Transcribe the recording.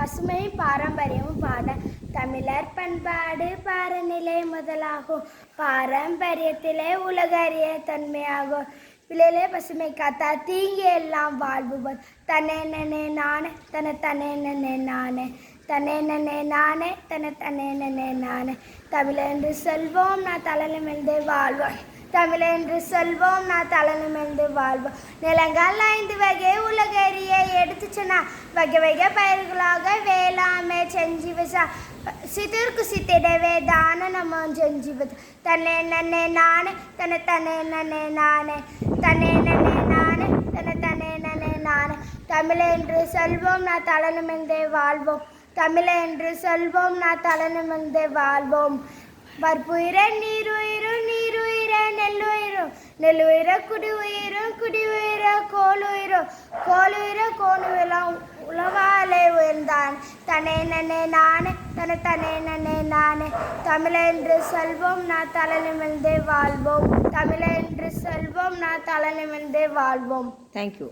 பசுமை பாரம்பரியம் பாட தமிழர் பண்பாடு பாரநிலை முதலாகும். பாரம்பரியத்திலே உலகறிய தன்மையாகும். பிள்ளையிலே பசுமை காத்தா தீங்கி எல்லாம் வாழ்வு தன்னே நனே நானே தன தன்னே நனே நானே தன்னே நனே நானே தன தன்னே நனே நானே. தமிழென்று சொல்வோம் நான் தலைநிமிர்ந்து வாழ்வோம். தமிழென்று சொல்வோம் நான் தலைநிமிர்ந்து வாழ்வோம். நிலங்கள் 5 வகை உலகறிய எடுத்து சொன்னா வகை வகை பயிர்களாக வேளாண்மை செஞ்சு வச்சா சித்திற்கு சித்திடவே தான நம்ம செஞ்சுவது. தன்னே நன்னே நானே தன்னை தன்னே நன்னே நானே தன்னே நன்னே நானே தன்னை தன்னே நன்னே நானே. தமிழென்று சொல்வோம் நான் தலைநிமிர்ந்தே வாழ்வோம். தமிழென்று சொல்வோம் நான் தலைநிமிர்ந்தே வாழ்வோம். வற்புயிர நீருயிரும் நீருயிர நெல்லுயிரும் நெல்லுயிர குடி உயிரும் குடி உயிர கோளுயிரும் கோளுயிர கோணுயிரம் உலகாலே உயர்ந்தான். தனே நனே நானே தன தனே நனே நானே. தமிழென்று சொல்வோம் நான் தலைநிமிர்ந்தே வாழ்வோம். தமிழென்று சொல்வோம் நான் தலைநிமிர்ந்தே வாழ்வோம். தேங்க்யூ.